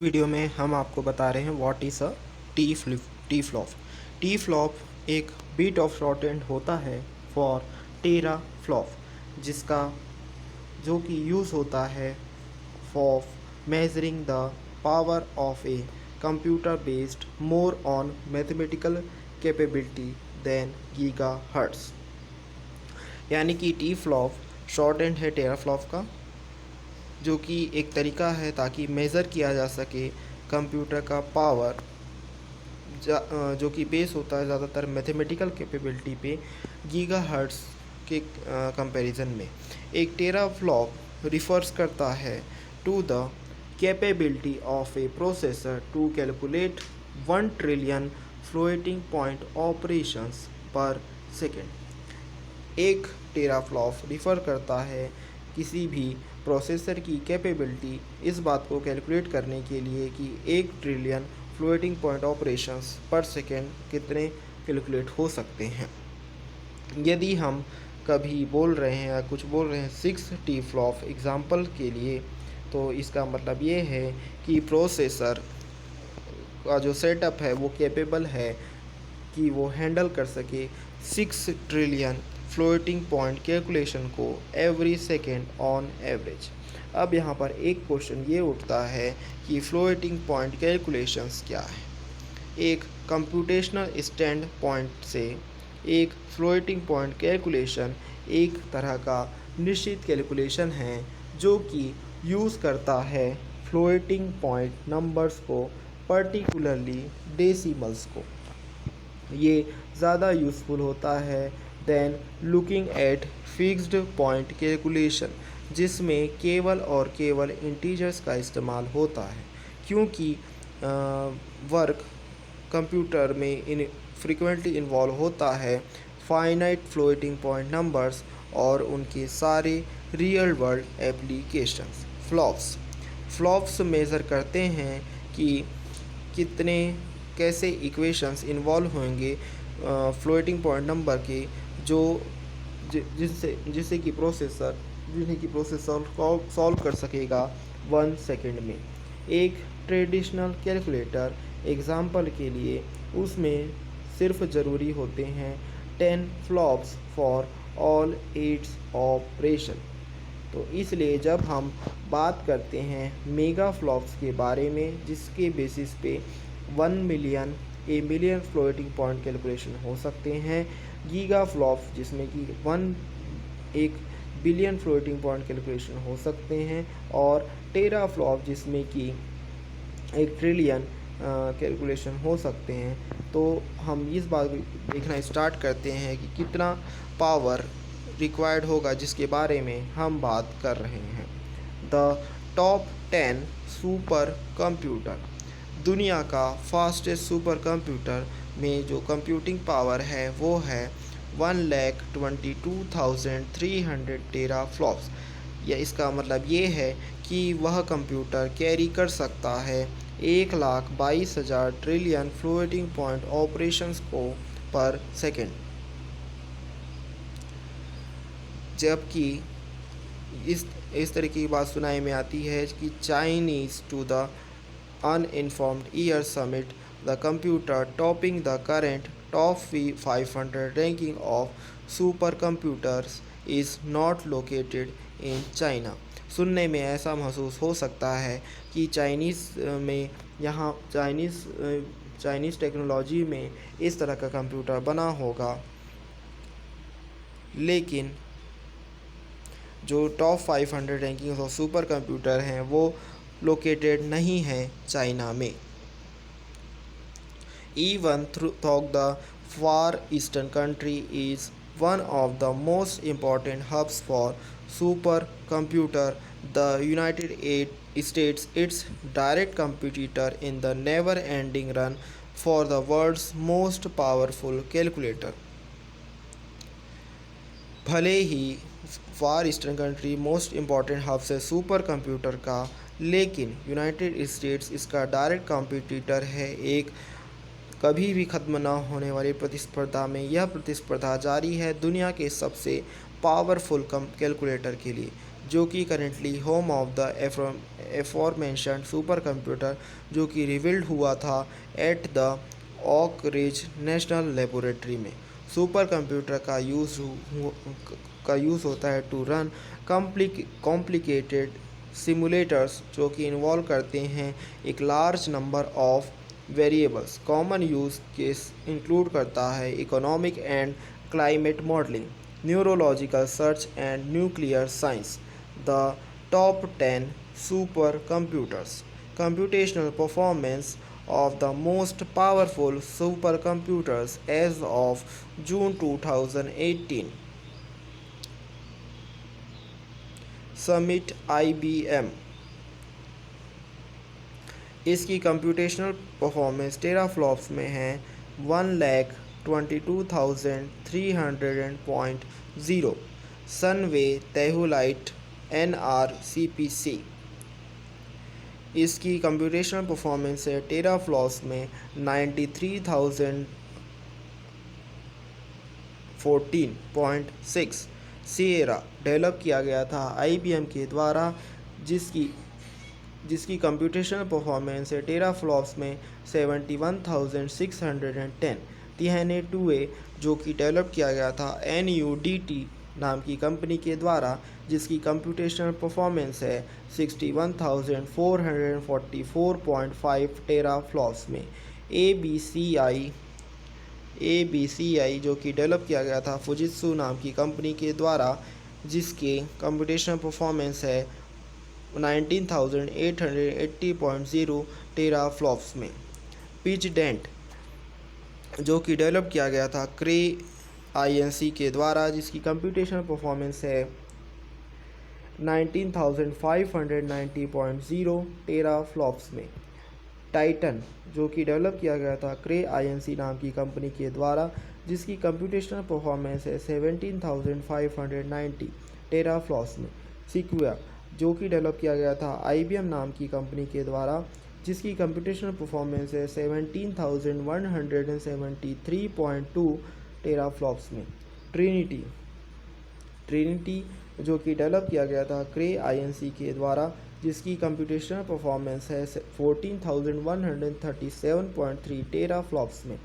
Video में हम आपको बता रहे हैं what is a T flop. T flop एक बीट ऑफ शॉर्टेंड होता है फॉर टेरा फ्लॉप, जिसका जो कि यूज़ होता है for measuring the power of a computer based more on mathematical capability than gigahertz. यानी कि टी फ्लॉप शॉर्टेंड है टेरा फ्लॉप का, जो कि एक तरीका है ताकि मेज़र किया जा सके कंप्यूटर का पावर, जो कि बेस होता है ज़्यादातर मैथमेटिकल कैपेबिलिटी पे गीगाहर्ट्ज़ के कंपैरिजन में। एक टेराफ्लॉप रिफर्स करता है to the capability of a processor to calculate 1 trillion floating point operations per second. एक टेराफ्लॉप रिफ़र करता है किसी भी प्रोसेसर की कैपेबिलिटी इस बात को कैलकुलेट करने के लिए कि 1 trillion floating point operations per second कितने कैलकुलेट हो सकते हैं। यदि हम कभी बोल रहे हैं या कुछ बोल रहे हैं 6 टी फ्लॉप एग्ज़ाम्पल के लिए, तो इसका मतलब ये है कि प्रोसेसर का जो सेटअप है वो कैपेबल है कि वो हैंडल कर सके 6 ट्रिलियन फ्लोटिंग पॉइंट कैलकुलेशन को एवरी सेकेंड ऑन एवरेज। अब यहाँ पर एक क्वेश्चन ये उठता है कि फ्लोटिंग पॉइंट कैलकुलेशंस क्या है। एक कंप्यूटेशनल स्टैंड पॉइंट से एक फ्लोटिंग पॉइंट कैलकुलेशन एक तरह का निश्चित कैलकुलेशन है जो कि यूज़ करता है फ्लोटिंग पॉइंट नंबर्स को, पर्टिकुलरली डेसिमल्स को। ये ज़्यादा यूज़फुल होता है than looking at fixed point calculation, जिसमें केवल और केवल इंटीजर्स का इस्तेमाल होता है, क्योंकि वर्क कंप्यूटर में फ्रीक्वेंटली इन्वॉल्व होता है फाइनाइट फ्लोटिंग पॉइंट नंबर्स और उनके सारे real world applications. Flops measure करते हैं कि कितने कैसे इक्वेशंस इन्वॉल्व होंगे फ्लोटिंग पॉइंट नंबर के, जो जिससे कि प्रोसेसर सॉल्व कर सकेगा 1 सेकेंड में। एक ट्रेडिशनल कैलकुलेटर एग्जाम्पल के लिए उसमें सिर्फ ज़रूरी होते हैं 10 फ्लॉप्स फॉर ऑल 8 ऑपरेशन। तो इसलिए जब हम बात करते हैं मेगा फ्लॉप्स के बारे में, जिसके बेसिस पे 1 मिलियन फ्लोटिंग पॉइंट कैलकुलेशन हो सकते हैं, गीगा फ्लॉप्स जिसमें कि 1 बिलियन फ्लोटिंग पॉइंट कैलकुलेशन हो सकते हैं, और टेरा फ्लॉप जिसमें कि 1 ट्रिलियन कैलकुलेशन हो सकते हैं। तो हम इस बात देखना स्टार्ट करते हैं कि कितना पावर रिक्वायर्ड होगा, जिसके बारे में हम बात कर रहे हैं। The top 10 super computer. दुनिया का फास्टेस्ट सुपर कंप्यूटर में जो कंप्यूटिंग पावर है वो है 1,22,300 टेरा फ्लॉप्स। या इसका मतलब ये है कि वह कंप्यूटर कैरी कर सकता है 1,22,000 ट्रिलियन फ्लोटिंग पॉइंट ऑपरेशंस को पर सेकेंड। जबकि इस तरह की बात सुनाई में आती है कि Chinese to the uninformed ear summit, the computer topping the current top 500 ranking of supercomputers is not located in China। सुनने में ऐसा महसूस हो सकता है कि चाइनीज़ टेक्नोलॉजी में इस तरह का कंप्यूटर बना होगा, लेकिन जो top 500 ranking of super computer हैं वो लोकेटेड नहीं है चाइना में। Even though the Far Eastern country is one of the most important hubs for supercomputer, the United States its direct competitor in the never-ending run for the world's most powerful calculator। भले ही far eastern country most important hubs है super computer का, लेकिन United States इसका direct competitor है। एक कभी भी ख़त्म ना होने वाली प्रतिस्पर्धा में यह प्रतिस्पर्धा जारी है दुनिया के सबसे पावरफुल कैलकुलेटर के लिए, जो कि currently home of the aforementioned super computer, जो कि रिवील्ड हुआ था at the Oak Ridge National Laboratory में। सुपर कंप्यूटर का यूज़ होता है टू रन कॉम्प्लिकेटेड सिमुलेटर्स, जो कि इन्वॉल्व करते हैं एक large number of variables. Common use case include करता है economic and climate modeling, neurological search and nuclear science. The top 10 supercomputers. Computational performance of the most powerful supercomputers as of June 2018. Summit IBM. इसकी computational performance teraflops में है 1,22,300.0। सनवे तेहुलाइट NRCPC, इसकी computational performance है teraflops में 93,014.6। Sierra develop किया गया था IBM के द्वारा, जिसकी कंप्यूटेशनल परफॉर्मेंस है टेराफ्लॉप्स में 71,610। तिहाने 2A, जो कि डेवलप किया गया था NUDT नाम की कंपनी के द्वारा, जिसकी कंप्यूटेशनल परफॉर्मेंस है 61,444.5 टेराफ्लॉप्स में। ABCI, जो कि डेवलप किया गया था फुजित्सु नाम की कंपनी के द्वारा, जिसके कंप्यूटेशनल परफॉर्मेंस है 19,880.0 टेराफ्लॉप्स में। पिचडेंट, जो कि डेवलप किया गया था क्रे INC के द्वारा, जिसकी कंप्यूटेशनल परफॉर्मेंस है 19,590.0 टेराफ्लॉप्स में। टाइटन, जो कि डेवलप किया गया था क्रे INC नाम की कंपनी के द्वारा, जिसकी कंप्यूटेशनल परफॉर्मेंस है 17,590 टेराफ्लॉप्स में। सिक्विया, जो कि डेवलप किया गया था IBM नाम की कंपनी के द्वारा, जिसकी कंप्यूटेशनल परफॉर्मेंस है 17,173.2 टेराफ्लॉप्स में। ट्रिनिटी, जो कि डेवलप किया गया था क्रे INC के द्वारा, जिसकी कंप्यूटेशनल परफॉर्मेंस है 14,137.3 टेराफ्लॉप्स में।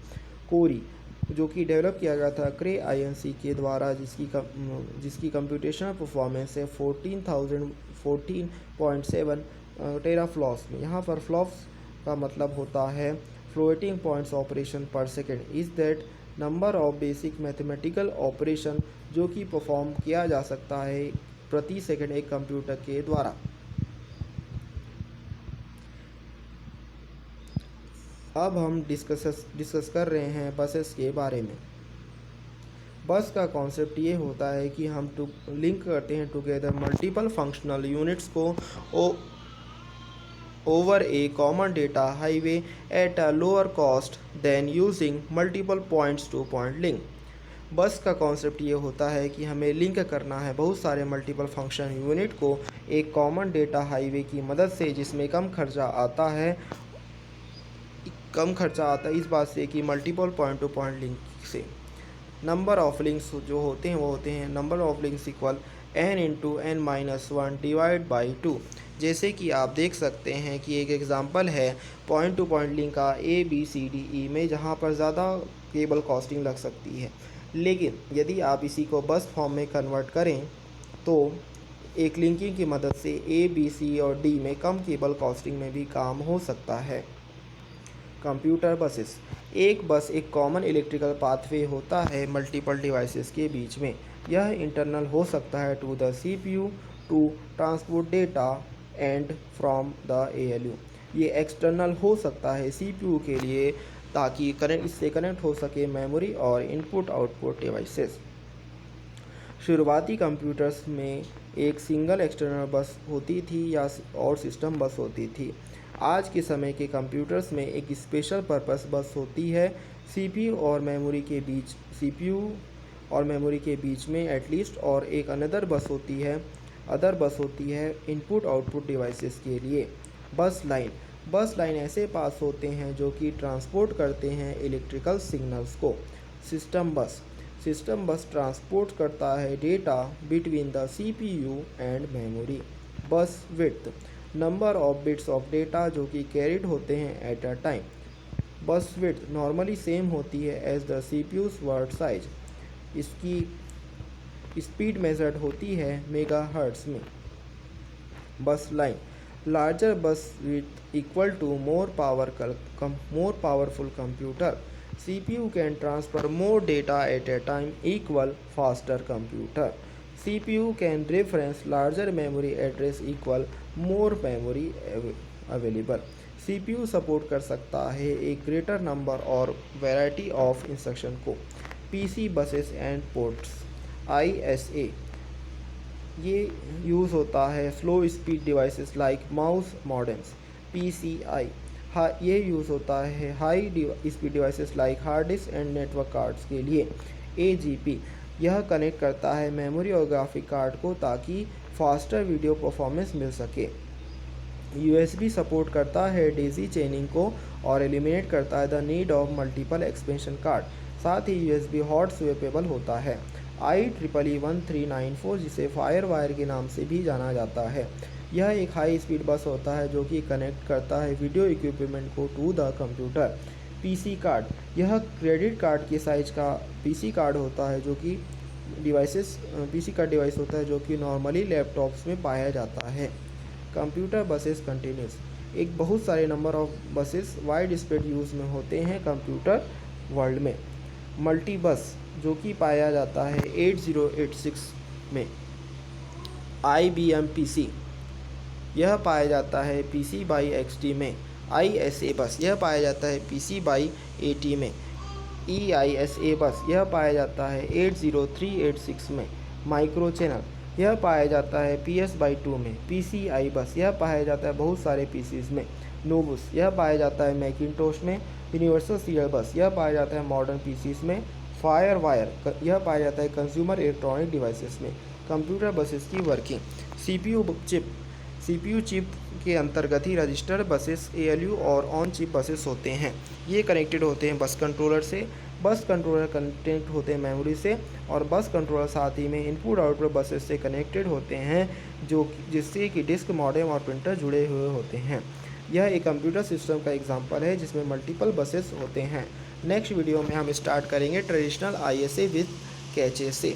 कोरी, जो कि डेवलप किया गया था क्रे INC के द्वारा, जिसकी कंप्यूटेशनल परफॉर्मेंस है 14.7 टेराफ्लॉप्स में। यहाँ पर फ्लॉप्स का मतलब होता है फ्लोटिंग पॉइंट्स ऑपरेशन पर second. Is that number of basic mathematical operation जो कि परफॉर्म किया जा सकता है प्रति सेकंड एक कंप्यूटर के द्वारा। अब हम डिस्कस कर रहे हैं बसेस के बारे में। बस का कॉन्सेप्ट ये होता है कि हम लिंक करते हैं टुगेदर मल्टीपल फंक्शनल यूनिट्स को over a common data highway at a lower cost than using multiple points to point link. Bus का कॉन्सेप्ट ये होता है कि हमें लिंक करना है बहुत सारे मल्टीपल फंक्शन यूनिट को एक कॉमन डेटा हाईवे की मदद से, जिसमें कम खर्चा आता है इस बात से कि multiple point two point link से। नंबर ऑफ लिंक्स जो होते हैं number of links equal n/n-1 divide by 2। जैसे कि आप देख सकते हैं कि एक एग्जांपल है पॉइंट टू पॉइंट लिंक का ABCDE में, जहां पर ज़्यादा केबल कॉस्टिंग लग सकती है। लेकिन यदि आप इसी को बस फॉर्म में कन्वर्ट करें तो एक लिंकिंग की मदद से A, B, C और D में कम केबल कॉस्टिंग में भी काम हो सकता है। Computer buses. एक बस एक कॉमन इलेक्ट्रिकल पाथवे होता है मल्टीपल डिवाइसेस के बीच में। यह इंटरनल हो सकता है to the CPU to transport data and from the ALU। ये एक्सटर्नल हो सकता है CPU के लिए ताकि इससे कनेक्ट हो सके मेमोरी और इनपुट आउटपुट डिवाइसेस। शुरुआती कंप्यूटर्स में एक सिंगल एक्सटर्नल बस होती थी और सिस्टम बस होती थी। आज के समय के कंप्यूटर्स में एक स्पेशल पर्पस बस होती है। CPU और मेमोरी के बीच में एटलीस्ट और एक अदर बस होती है इनपुट आउटपुट डिवाइसेस के लिए। बस लाइन ऐसे पास होते हैं जो कि ट्रांसपोर्ट करते हैं इलेक्ट्रिकल सिग्नल्स को। सिस्टम बस ट्रांसपोर्ट करता है data between the CPU and memory. Bus width, number of bits of data जो कि कैरिड होते हैं at a time. Bus width normally same होती है as the CPU's word size. इसकी स्पीड मेजर्ड होती है मेगाहर्ट्ज में। Bus line, larger bus width equal to more powerful computer. CPU can transfer more data at a time equal faster computer. CPU can reference larger memory address equal more memory available. CPU support कर सकता है एक greater number और variety of instruction को। PC buses and ports, ISA, ये use होता है slow speed devices like mouse modems. PCI, ये यूज़ होता है high speed devices like hard disk and network cards के लिए। AGP, यह कनेक्ट करता है मेमोरी और ग्राफिक कार्ड को ताकि फास्टर वीडियो परफॉर्मेंस मिल सके। USB सपोर्ट करता है डेजी चेनिंग को और एलिमिनेट करता है the need of multiple expansion card. साथ ही USB हॉट स्वेपेबल होता है। IEEE 1394, जिसे फायर वायर के नाम से भी जाना जाता है, यह एक हाई स्पीड बस होता है जो कि कनेक्ट करता है वीडियो इक्विपमेंट को to the computer. PC card, यह क्रेडिट कार्ड के साइज का PC कार्ड होता है जो कि PC कार्ड डिवाइस होता है जो कि नॉर्मली लैपटॉप्स में पाया जाता है। कंप्यूटर बसेस कंटिन्यूस, एक बहुत सारे number of buses wide spread use में होते हैं कंप्यूटर वर्ल्ड में। मल्टी बस, जो कि पाया जाता है 8086 में। IBM PC, यह पाया जाता है PC/XT में। ISA बस, यह पाया जाता है PC/AT में। EISA बस, यह पाया जाता है 80386 में। माइक्रो चैनल, यह पाया जाता है PS/2 में। PCI बस, यह पाया जाता है बहुत सारे PCs में। नोबुस, यह पाया जाता है मैकिंटोश में। यूनिवर्सल सीरियल बस, यह पाया जाता है मॉडर्न PCs में। फायर वायर, यह पाया जाता है कंज्यूमर इलेक्ट्रॉनिक डिवाइसेस में। कंप्यूटर बसेस की वर्किंग, CPU चिप के अंतर्गत ही रजिस्टर बसेस ALU और ऑन चिप बसेस होते हैं। ये कनेक्टेड होते हैं बस कंट्रोलर से। बस कंट्रोलर कनेक्टेड होते हैं मेमोरी से, और बस कंट्रोलर साथ ही में इनपुट आउटपुट बसेस से कनेक्टेड होते हैं जिससे कि डिस्क, मॉडेम और प्रिंटर जुड़े हुए होते हैं। यह एक कंप्यूटर सिस्टम का एग्जांपल है जिसमें मल्टीपल बसेस होते हैं। नेक्स्ट वीडियो में हम स्टार्ट करेंगे ट्रेडिशनल ISA विद कैचे से।